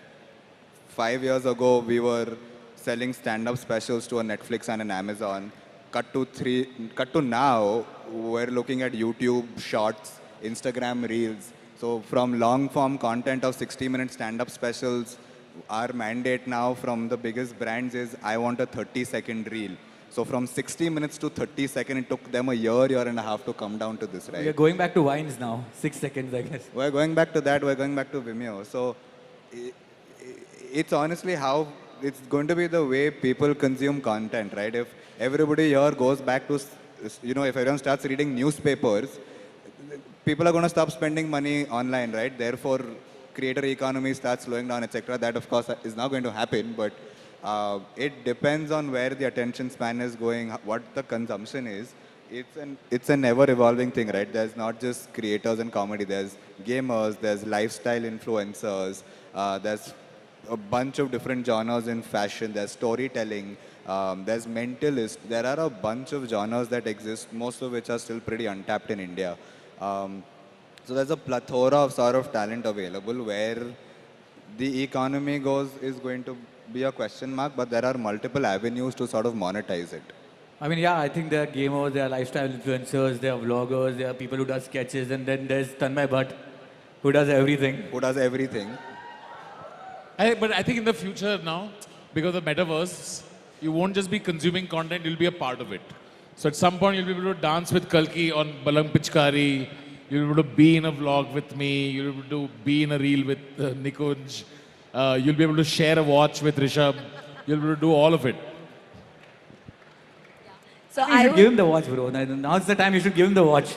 5 years ago, we were selling stand-up specials to a Netflix and an Amazon. Cut to now, we're looking at YouTube Shorts, Instagram Reels. So from long-form content of 60-minute stand-up specials, our mandate now from the biggest brands is, I want a 30-second reel. So from 60 minutes to 30 seconds, it took them a year and a half to come down to this, right? We are going back to Vines now. 6 seconds, I guess. We're going back to that. We're going back to Vimeo. So it's honestly how it's going to be the way people consume content, right? If everybody here goes back to, if everyone starts reading newspapers, people are going to stop spending money online, right? Therefore, creator economy starts slowing down, etc. That, of course, is not going to happen. But it depends on where the attention span is going, what the consumption is. It's an ever-evolving thing, right? There's not just creators and comedy. There's gamers, there's lifestyle influencers, there's a bunch of different genres in fashion, there's storytelling, there's mentalist. There are a bunch of genres that exist, most of which are still pretty untapped in India. So there's a plethora of sort of talent available. Where the economy goes is going to be a question mark, but there are multiple avenues to sort of monetize it. I mean, yeah, I think there are gamers, there are lifestyle influencers, there are vloggers, there are people who do sketches, and then there's Tanmay Bhatt, who does everything. Who does everything. But I think in the future now, because of metaverse, you won't just be consuming content, you'll be a part of it. So at some point, you'll be able to dance with Kalki on Balang Pichkari, you'll be able to be in a vlog with me, you'll be able to be in a reel with Nikunj, you'll be able to share a watch with Rishabh, you'll be able to do all of it. So You should give him the watch, bro. Now's the time you should give him the watch.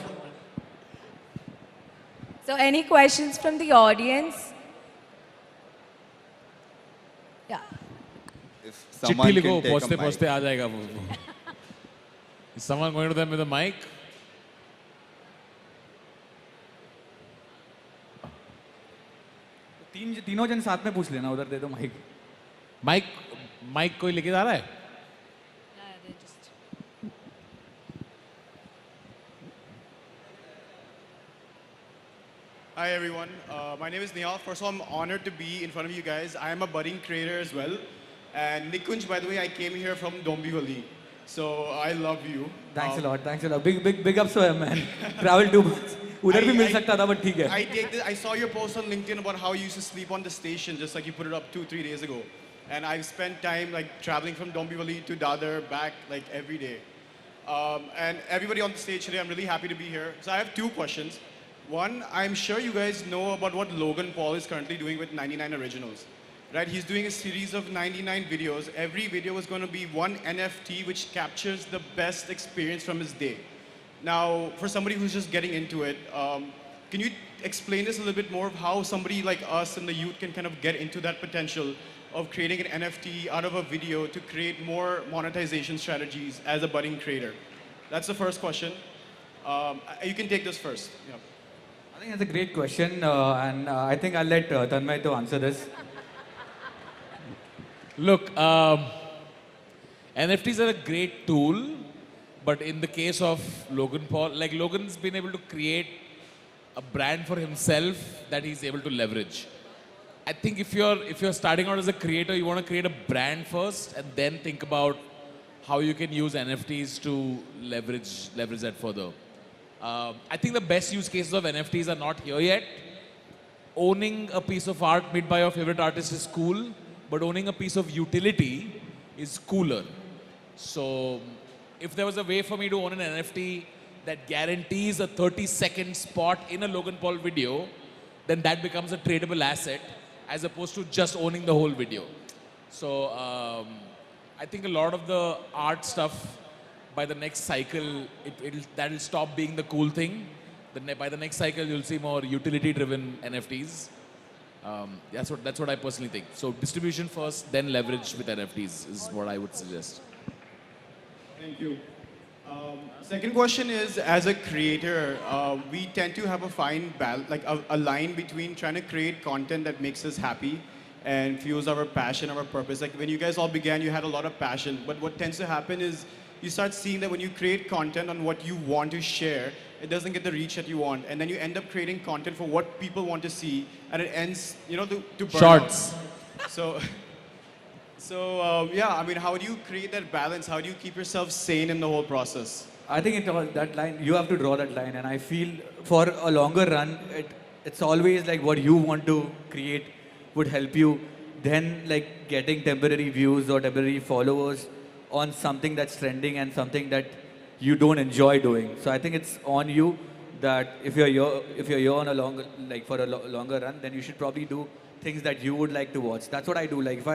So any questions from the audience? Yeah. If someone चिट्ठी can लिखो, take a पहुंचते mic. पहुंचते आ जाएगा वो. Is someone going to them with a mic? तीनों जन साथ में पूछ लेना, उधर दे दो माइक. माइक कोई लेके जा रहा है? Hi everyone, my name is Nihal. First of all, I'm honored to be in front of you guys. I am a budding creator as well. And Nikunj, by the way, I came here from Dombivli. So I love you. Thanks a lot, thanks a lot. Big ups to him, man. Travel too much. उधर भी मिल सकता था, but ठीक है. I saw your post on LinkedIn about how you used to sleep on the station, just like you put it up 2-3 days ago. And I've spent time like traveling from Dombivli to Dadar back like every day. And everybody on the stage today, I'm really happy to be here. So I have two questions. One, I'm sure you guys know about what Logan Paul is currently doing with 99 Originals. Right? He's doing a series of 99 videos. Every video is going to be one NFT which captures the best experience from his day. Now, for somebody who's just getting into it, can you explain this a little bit more of how somebody like us and the youth can kind of get into that potential of creating an NFT out of a video to create more monetization strategies as a budding creator? That's the first question. You can take this first. Yeah. I think that's a great question, and I think I'll let Tanmay to answer this. Look, NFTs are a great tool, but in the case of Logan Paul, like Logan's been able to create a brand for himself that he's able to leverage. I think if you're starting out as a creator, you want to create a brand first and then think about how you can use NFTs to leverage that further. I think the best use cases of NFTs are not here yet. Owning a piece of art made by your favorite artist is cool, but owning a piece of utility is cooler. So if there was a way for me to own an NFT that guarantees a 30-second spot in a Logan Paul video, then that becomes a tradable asset as opposed to just owning the whole video. So I think a lot of the art stuff, by the next cycle, that'll stop being the cool thing. By the next cycle, you'll see more utility-driven NFTs. That's what I personally think. So distribution first, then leverage with NFTs is what I would suggest. Thank you. Second question is, as a creator, we tend to have a fine balance, like a line between trying to create content that makes us happy and fuels our passion, our purpose. Like when you guys all began, you had a lot of passion, but what tends to happen is you start seeing that when you create content on what you want to share, it doesn't get the reach that you want, and then you end up creating content for what people want to see, and it ends, to burn Shorts. out. So, yeah, I mean, how do you create that balance? How do you keep yourself sane in the whole process? I think that line, you have to draw that line. And I feel for a longer run, it's always like what you want to create would help you. Then like getting temporary views or temporary followers on something that's trending and something that you don't enjoy doing. So I think it's on you that if you're here on a longer, like for a longer run, then you should probably do things that you would like to watch. That's what I do. Like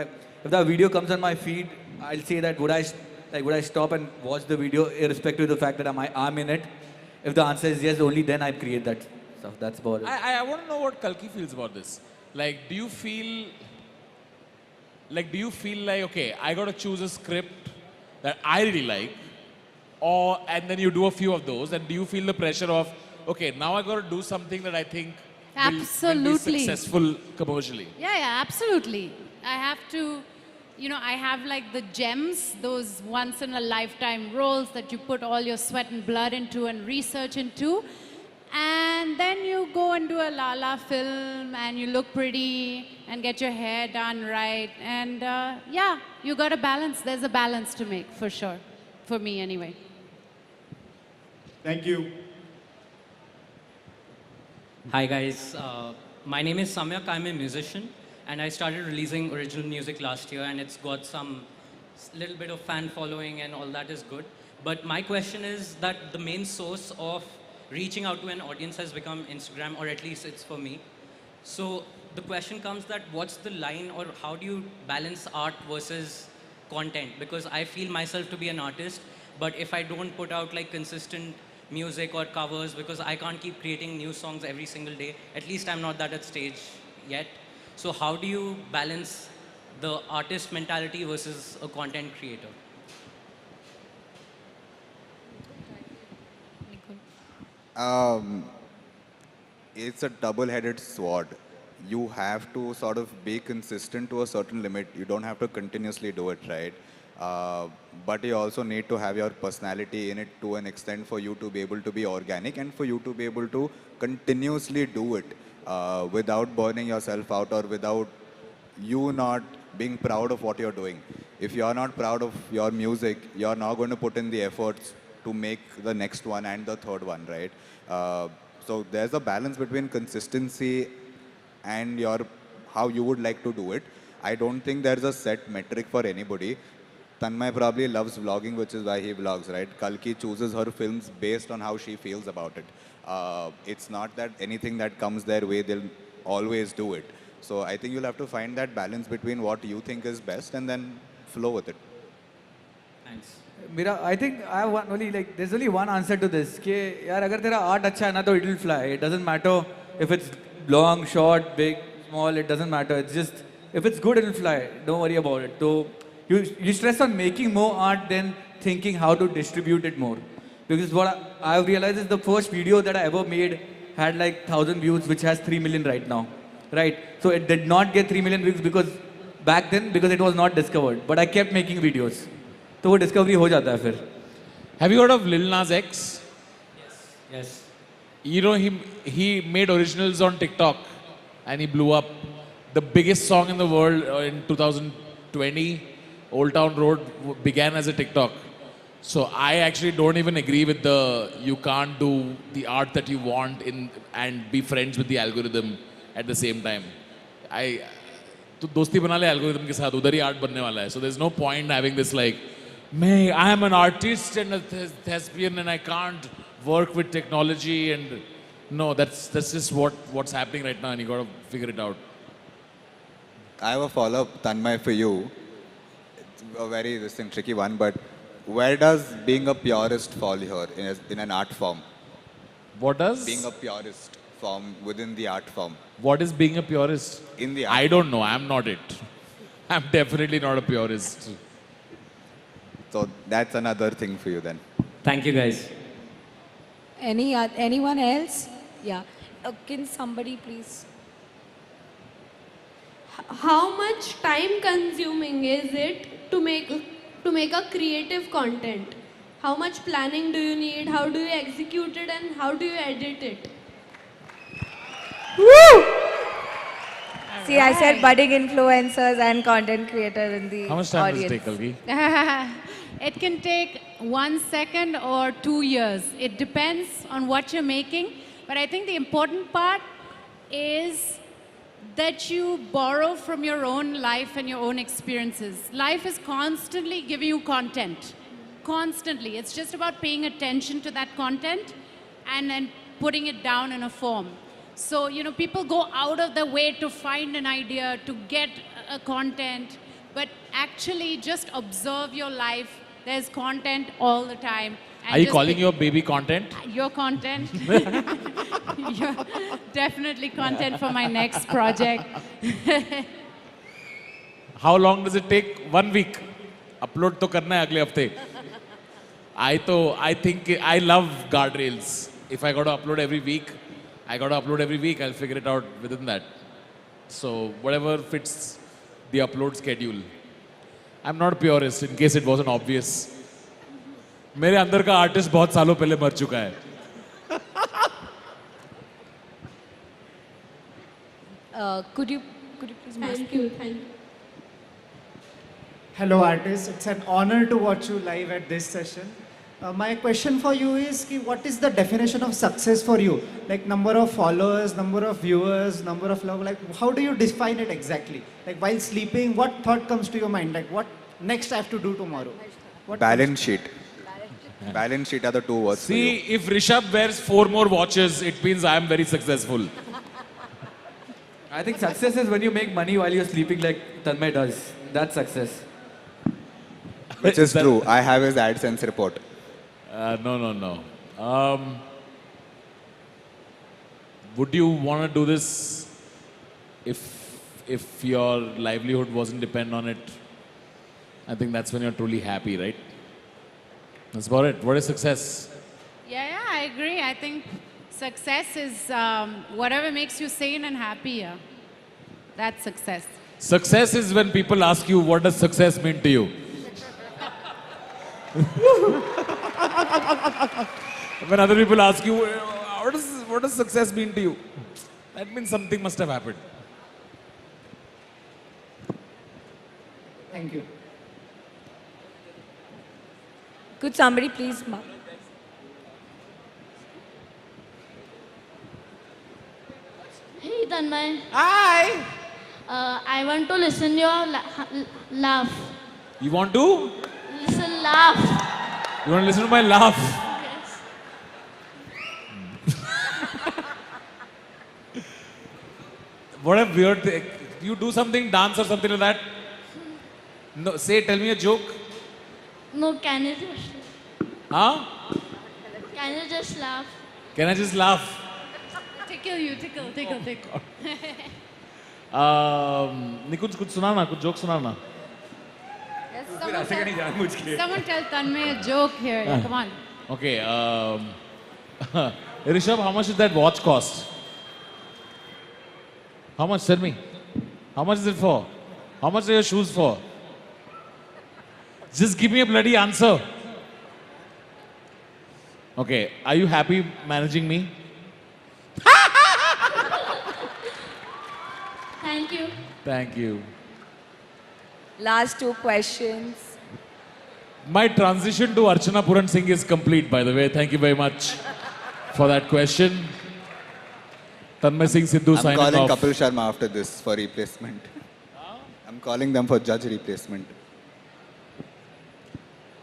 if the video comes on my feed, I'll say that would I stop and watch the video irrespective of the fact that I'm in it? If the answer is yes, only then I create that stuff. That's about it. I want to know what Kalki feels about this. Like, do you feel like, okay, I got to choose a script that I really like, and then you do a few of those, and do you feel the pressure of, okay, now I got to do something that I think will be successful commercially? Yeah, absolutely. I have to, I have like the gems, those once in a lifetime roles that you put all your sweat and blood into and research into. And then you go and do a Lala film and you look pretty and get your hair done right. And yeah, you got a balance. There's a balance to make for sure. For me anyway. Thank you. Hi guys, my name is Samyak. I'm a musician and I started releasing original music last year and it's got some little bit of fan following and all that is good. But my question is that the main source of reaching out to an audience has become Instagram, or at least it's for me. So the question comes that what's the line, or how do you balance art versus content? Because I feel myself to be an artist, but if I don't put out like consistent music or covers, because I can't keep creating new songs every single day, at least I'm not that at stage yet. So how do you balance the artist mentality versus a content creator? It's a double-headed sword. You have to sort of be consistent to a certain limit. You don't have to continuously do it, right? But you also need to have your personality in it to an extent for you to be able to be organic and for you to be able to continuously do it without burning yourself out or without you not being proud of what you're doing. If you're not proud of your music, you're not going to put in the efforts to make the next one and the third one, right? So there's a balance between consistency and how you would like to do it. I don't think there's a set metric for anybody. Tanmay probably loves vlogging, which is why he vlogs, right? Kalki chooses her films based on how she feels about it. It's not that anything that comes their way, they'll always do it. So I think you'll have to find that balance between what you think is best and then flow with it. Thanks. Mira, I think I have there's only one answer to this. कि यार अगर तेरा art अच्छा है ना तो it will fly. It doesn't matter if it's long, short, big, small. It doesn't matter. It's just if it's good, it will fly. Don't worry about it. So you stress on making more art than thinking how to distribute it more. Because what I've realized is the first video that I ever made had like 1,000 views, which has 3 million right now, right? So it did not get 3 million views because back then because it was not discovered. But I kept making videos. तो वो discovery हो जाता है फिर. Have you heard of Lil Nas X? Yes. You know, he made originals on TikTok and he blew up. The biggest song in the world in 2020, Old Town Road, began as a TikTok. So I actually don't even agree with you can't do the art that you want and be friends with the algorithm at the same time. तो दोस्ती बना ले algorithm के साथ, उधर ही art बनने वाला है. So there's no point having this like, I am an artist and a thespian and I can't work with technology and no, that's just what's happening right now and you got to figure it out. I have a follow-up, Tanmay, for you. It's a very tricky one, but where does being a purist fall here in an art form? What does? Being a purist form, within the art form. What is being a purist? In the art I don't know. I'm not it. I'm definitely not a purist. So that's another thing for you then. Thank you, guys. Anyone else? Yeah. Can somebody please? How much time consuming is it to make a creative content? How much planning do you need? How do you execute it and how do you edit it? Woo! See, I said budding influencers and content creator in the How much time does it audience. take, Kalgi? It can take 1 second or 2 years. It depends on what you're making. But I think the important part is that you borrow from your own life and your own experiences. Life is constantly giving you content. Constantly. It's just about paying attention to that content and then putting it down in a form. So, you know, people go out of their way to find an idea, to get a content, but actually just observe your life. There's content all the time. And Are you just calling your baby content? your content? You're definitely content for my next project. How long does it take? 1 week. Upload to karna hai agle hafte. I think I love guardrails. If I got to upload every week, I'll figure it out within that. So whatever fits the upload schedule. I'm not a purist, in case it wasn't obvious. मेरे अंदर का artist बहुत सालों पहले मर चुका है. Could you please Thank you, thank you. Hello artists, it's an honor to watch you live at this session. My question for you is what is the definition of success for you? Like number of followers, number of viewers, number of love, like how do you define it exactly? Like while sleeping, what thought comes to your mind? Like what next I have to do tomorrow? What Balance sheet. Balance sheet are the 2 words for See, you. if Rishabh wears 4 more watches, it means I am very successful. I think success is when you make money while you're sleeping like Tanmay does. That's success. Which is true. I have his AdSense report. No. Would you want to do this if your livelihood wasn't dependent on it? I think that's when you're truly happy, right? That's about it. What is success? Yeah, I agree. I think success is whatever makes you sane and happy. Yeah. That's success. Success is when people ask you, what does success mean to you? When other people ask you, what does success mean to you? That means something must have happened. Thank you. Could somebody please? Hey Tanmay, Hi! I want to listen your laugh. You want to? Listen laugh. You want to listen to my laugh? Yes. What a weird thing. You do something, dance or something like that? No, tell me a joke. No, can you just laugh? Can I just laugh? Tickle you, tickle. Nikunj, कुछ सुनाना, कुछ joke सुनाना. Someone tell Tanmay a joke here. Yeah, come on. Okay. Rishabh, how much did that watch cost? How much? Tell me. How much is it for? How much are your shoes for? Just give me a bloody answer. Okay. Are you happy managing me? Thank you. Thank you. Last 2 questions. My transition to Archana Puran Singh is complete, by the way. Thank you very much for that question. Tanmay Singh Sidhu I'm signing calling off. Kapil Sharma after this for replacement. I'm calling them for judge replacement.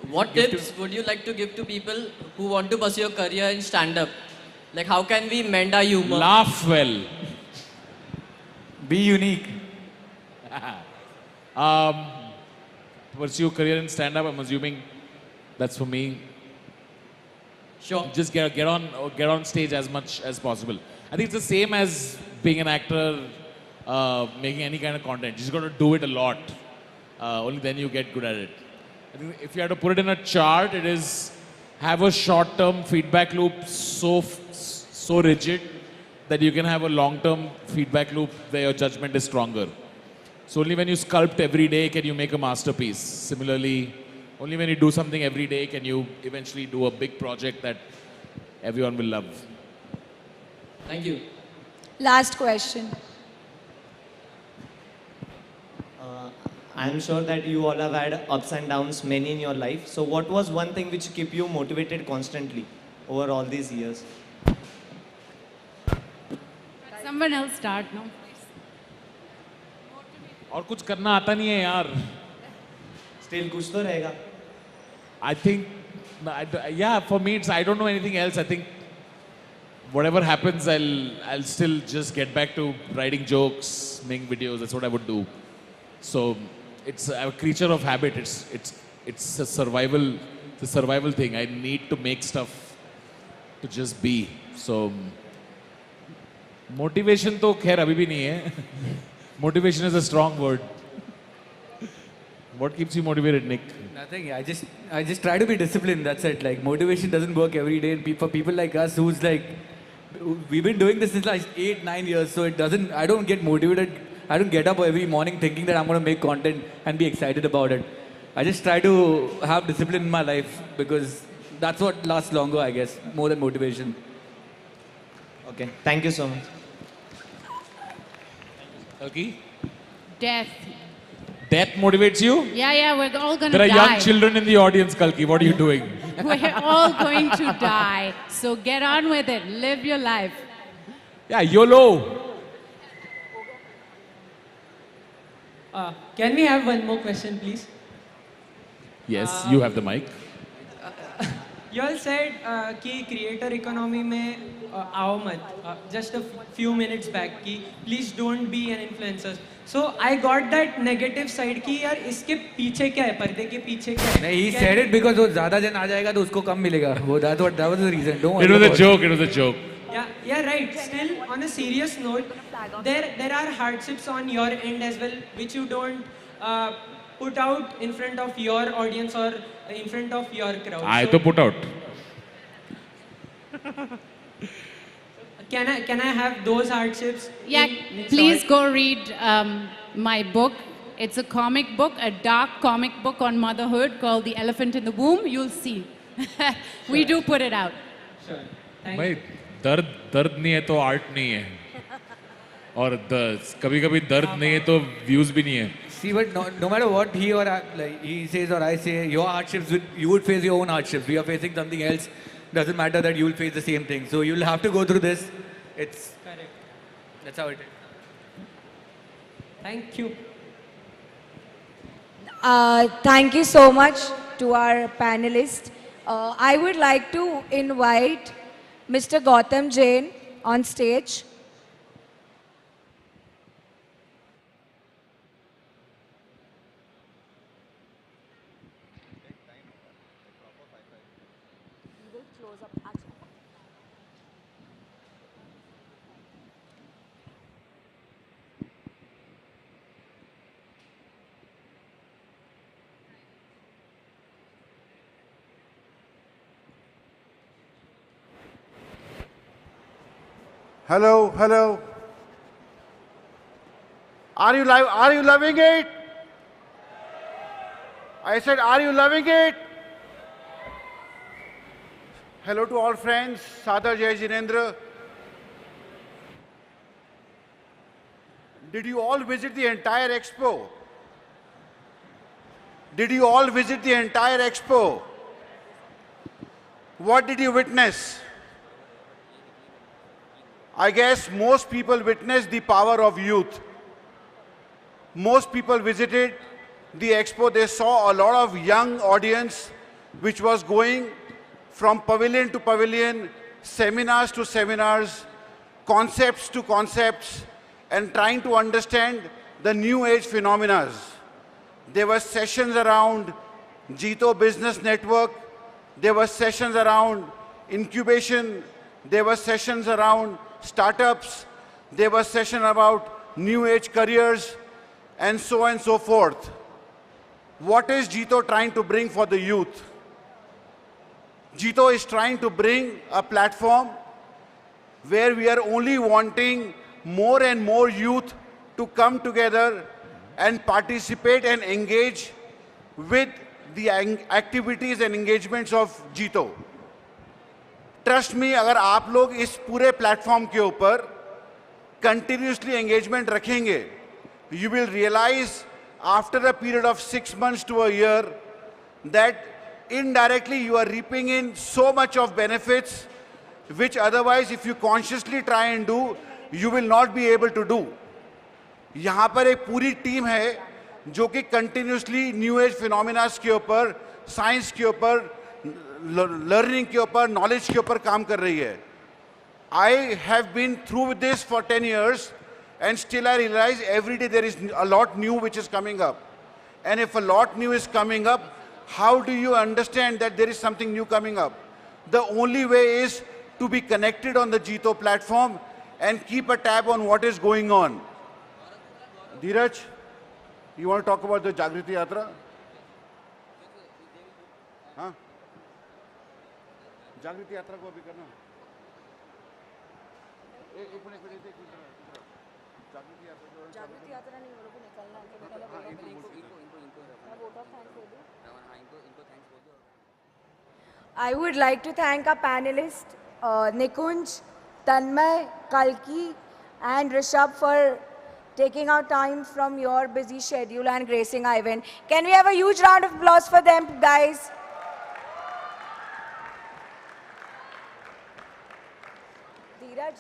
What tips would you like to give to people who want to pursue a career in stand-up? Like how can we mend our humor? Laugh well. Be unique. Pursue a career in stand-up, I'm assuming that's for me. Sure. Just get on stage as much as possible. I think it's the same as being an actor, making any kind of content. You just got to do it a lot. Only then you get good at it. I think if you had to put it in a chart, it is have a short-term feedback loop so rigid that you can have a long-term feedback loop where your judgment is stronger. So only when you sculpt every day can you make a masterpiece. Similarly, only when you do something every day can you eventually do a big project that everyone will love. Thank you. Last question. I'm sure that you all have had ups and downs, many in your life. So what was one thing which kept you motivated constantly over all these years? Someone else start, no? और कुछ करना आता नहीं है यार. Still कुछ तो रहेगा. I think, yeah, for me, I don't know anything else. I think whatever happens, I'll still just get back to writing jokes, making videos. That's what I would do. So it's a creature of habit. It's a survival thing. I need to make stuff to just be. So motivation तो खैर अभी भी नहीं है. Motivation is a strong word. What keeps you motivated, Nick? Nothing. I just try to be disciplined. That's it. Like motivation doesn't work every day. And for people like us, who's like, we've been doing this since like 8-9 years. So it doesn't. I don't get motivated. I don't get up every morning thinking that I'm going to make content and be excited about it. I just try to have discipline in my life because that's what lasts longer, I guess, more than motivation. Okay. Thank you so much. Okay. Death. Death motivates you? Yeah, we're all going to die. die. There are young children in the audience, Kalki. What are you doing? We're all going to die. So get on with it. Live your life. Yeah, YOLO. Can we have one more question, please? Yes, you have the mic. You all said कि creator economy में आओ मत. Just a few minutes back कि please don't be an influencer. So I got that negative side कि यार इसके पीछे क्या है, पर्दे के पीछे क्या है? नहीं, he said it because वो ज़्यादा जन आ जाएगा तो उसको कम मिलेगा. वो that was the reason. Don't worry. It was a joke. It was a joke. Yeah, right. Still, on a serious note, there are hardships on your end as well, which you don't put out in front of your audience or in front of your crowd. I to put out. Can I have those hardships? Yeah, please go read my book. It's a comic book, a dark comic book on motherhood called The Elephant in the Womb. You'll see. We do put it out. Sure. Thank भाई you. दर्द नहीं है तो art नहीं है. और कभी-कभी दर्द नहीं है तो व्यूज भी नहीं है. See, but no matter what he or he says or I say, your hardships, you would face your own hardships. We are facing something else. Doesn't matter that you will face the same thing. So you'll have to go through this. It's correct. That's how it is. Thank you. Thank you so much to our panelists. I would like to invite Mr. Gautam Jain on stage. Hello, hello. Are you loving it? I said, are you loving it? Hello to all friends. Sadar Jai Jinendra. Did you all visit the entire expo? Did you all visit the entire expo? What did you witness? I guess most people witnessed the power of youth. Most people visited the expo, they saw a lot of young audience which was going from pavilion to pavilion, seminars to seminars, concepts to concepts, and trying to understand the new age phenomena. There were sessions around Jito Business Network, there were sessions around incubation, there were sessions around startups, there was session about new age careers, and so on and so forth. What is Jito trying to bring for the youth? Jito is trying to bring a platform where we are only wanting more and more youth to come together and participate and engage with the activities and engagements of Jito. Trust me, अगर आप लोग इस पूरे platform के ऊपर continuously engagement रखेंगे, you will realize after a period of 6 months to a year that indirectly you are reaping in so much of benefits which otherwise if you consciously try and do, you will not be able to do. यहाँ पर एक पूरी team है जो कि continuously new age phenomena के ऊपर, science के ऊपर, learning के ऊपर, knowledge के ऊपर काम कर रही है. I have been through with this for 10 years and still I realize every day there is a lot new which is coming up. And if a lot new is coming up, how do you understand that there is something new coming up? The only way is to be connected on the Jito platform and keep a tab on what is going on. Dheeraj, you want to talk about the Jagriti Yatra? Huh? Jagriti Yatra को अभी करना. एक minute. जागृति यात्रा नहीं, मेरे को निकलना है, तो पहले बोलो मैं वोट ऑफ थैंक्स दे दूं. I would like to thank our panelists, Nikunj, Tanmay, Kalki, and Rishabh for taking out time from your busy schedule and gracing our event. Can we have a huge round of applause for them, guys? Dheeraj.